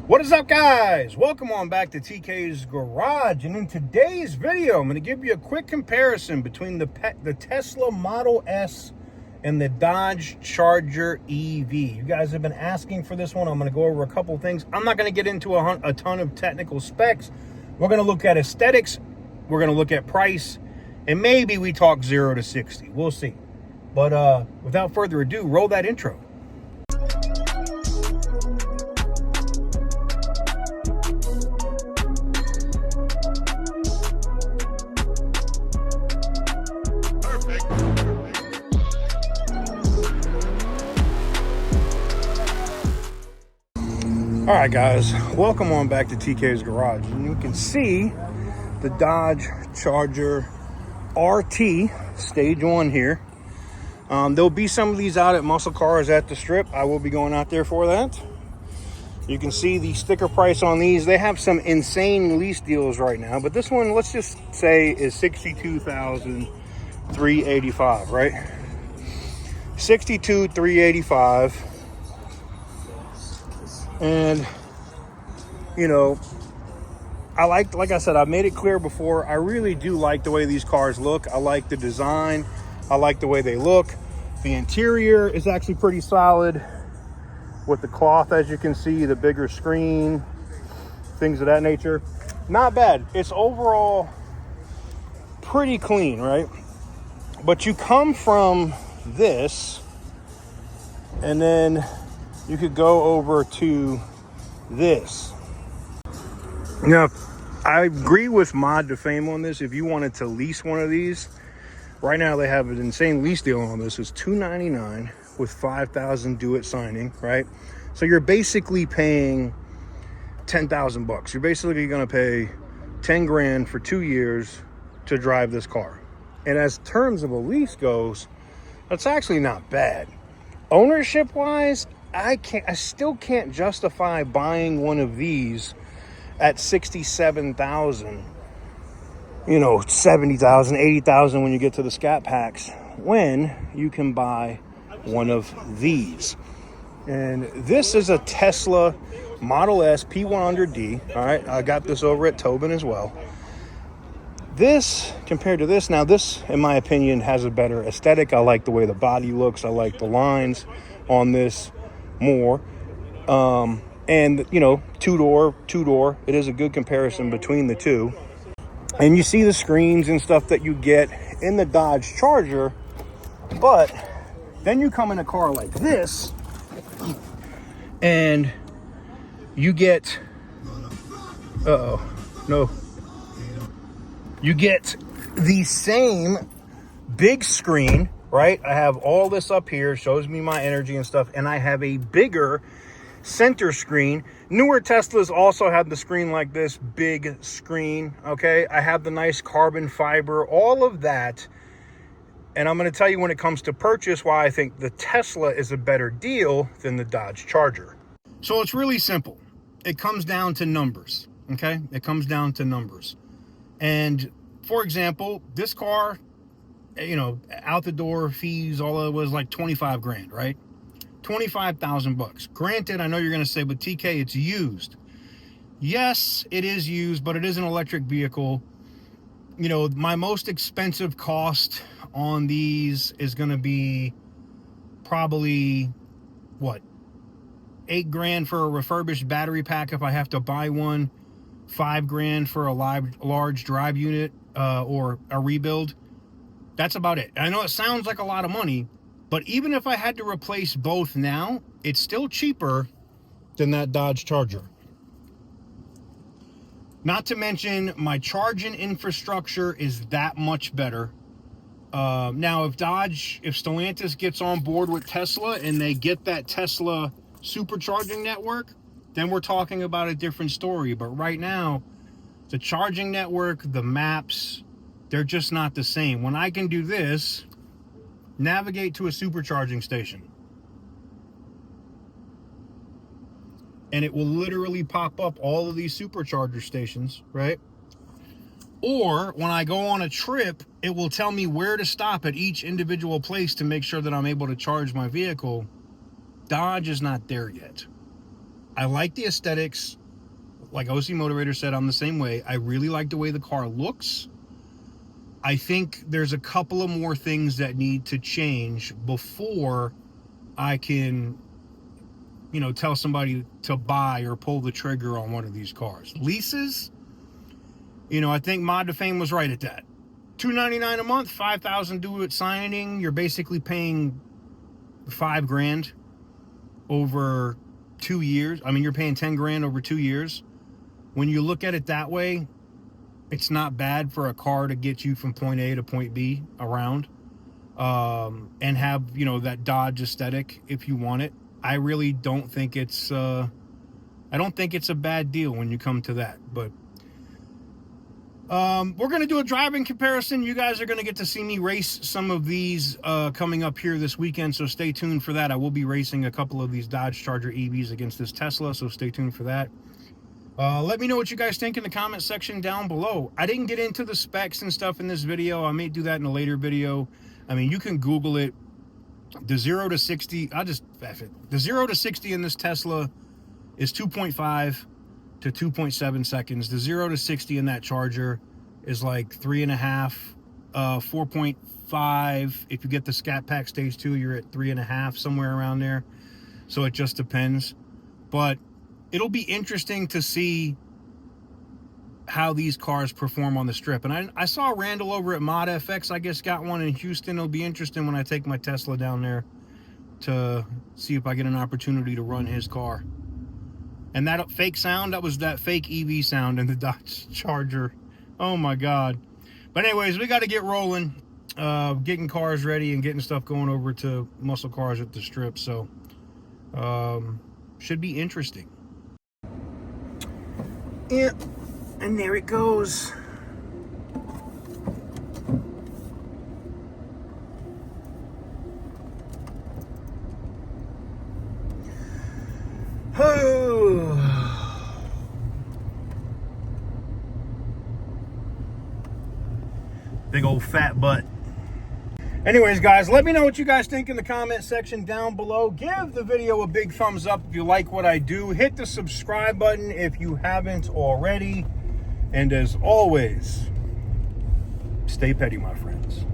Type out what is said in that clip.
What is up, guys? Welcome on back to TK's Garage, and in today's video I'm going to give you a quick comparison between the Tesla Model S and the Dodge Charger EV. You guys have been asking for this one. I'm going to go over a couple things. I'm not going to get into a ton of technical specs. We're going to look at aesthetics, we're going to look at price, and maybe we talk 0 to 60. We'll see. But without further ado, roll that intro. All right, guys, welcome on back to TK's Garage. And you can see the Dodge Charger RT Stage 1 here. There'll be some of these out at muscle cars at the strip. I will be going out there for that. You can see the sticker price on these. They have some insane lease deals right now, but this one, let's just say, is $62,385, right? $62,385. And, you know, like I said, I've made it clear before, I really do like the way these cars look. I like the design. I like the way they look. The interior is actually pretty solid with the cloth, as you can see, the bigger screen, things of that nature. Not bad. It's overall pretty clean, right? But you come from this, and then you could go over to this. Now, I agree with Mod to Fame on this. If you wanted to lease one of these, right now they have an insane lease deal on this. It's $299 with $5,000 due at signing, right? So you're basically paying $10,000. You're basically gonna pay 10 grand for 2 years to drive this car. And as terms of a lease goes, that's actually not bad. Ownership wise, I still can't justify buying one of these at $67,000, you know, $70,000, $80,000 when you get to the Scat Packs, when you can buy one of these. And this is a Tesla Model S P100D. All right, I got this over at Tobin as well. This, compared to this, now this, in my opinion, has a better aesthetic. I like the way the body looks. I like the lines on this more. And, you know, two-door, it is a good comparison between the two. And you see the screens and stuff that you get in the Dodge Charger, but then you come in a car like this and you get, you get the same big screen, right? I have all this up here, shows me my energy and stuff, and I have a bigger center screen. Newer Teslas also have the screen like this, big screen, okay? I have the nice carbon fiber, all of that. And I'm going to tell you, when it comes to purchase, why I think the Tesla is a better deal than the Dodge Charger. So it's really simple. It comes down to numbers, okay? It comes down to numbers. And for example, this car, you know, out the door fees, all it was like 25 grand, right? 25,000 bucks. Granted, I know you're going to say, but TK, it's used. Yes, it is used, but it is an electric vehicle. You know, my most expensive cost on these is going to be probably, what, 8 grand for a refurbished battery pack if I have to buy one, 5 grand for a large drive unit or a rebuild. That's about it. I know it sounds like a lot of money, but even if I had to replace both now, it's still cheaper than that Dodge Charger. Not to mention, my charging infrastructure is that much better. Now, if Stellantis gets on board with Tesla and they get that Tesla supercharging network, then we're talking about a different story. But right now, the charging network, the maps, they're just not the same. When I can do this, navigate to a supercharging station, and it will literally pop up all of these supercharger stations, right? Or when I go on a trip, it will tell me where to stop at each individual place to make sure that I'm able to charge my vehicle. Dodge is not there yet. I like the aesthetics. Like OC Motivator said, I'm the same way. I really like the way the car looks. I think there's a couple of more things that need to change before I can, you know, tell somebody to buy or pull the trigger on one of these cars. Leases, you know, I think Mod to Fame was right at that. $299 a month, $5,000 due at signing. You're basically paying $5,000 over 2 years. I mean, you're paying $10,000 over 2 years. When you look at it that way, it's not bad for a car to get you from point A to point B around, and have, you know, that Dodge aesthetic if you want it. I really don't think it's I don't think it's a bad deal when you come to that. But we're going to do a driving comparison. You guys are going to get to see me race some of these coming up here this weekend, so stay tuned for that. I will be racing a couple of these Dodge Charger EVs against this Tesla, so stay tuned for that. Let me know what you guys think in the comment section down below. I didn't get into the specs and stuff in this video. I may do that in a later video. I mean, you can Google it. The 0 to 60, I'll just F it. The 0 to 60 in this Tesla is 2.5 to 2.7 seconds. The 0 to 60 in that Charger is like 3.5, 4.5. If you get the Scat Pack Stage 2, you're at 3.5, somewhere around there. So it just depends. But it'll be interesting to see how these cars perform on the strip. And I saw Randall over at Mod FX, I guess, got one in Houston. It'll be interesting when I take my Tesla down there to see if I get an opportunity to run his car. And that fake sound, that was that fake EV sound in the Dodge Charger. Oh my God. But anyways, we got to get rolling, getting cars ready and getting stuff going over to Muscle Cars at the strip. So should be interesting. Yeah, and there it goes. Oh. Big old fat butt. Anyways, guys, let me know what you guys think in the comment section down below. Give the video a big thumbs up if you like what I do. Hit the subscribe button if you haven't already. And as always, stay petty, my friends.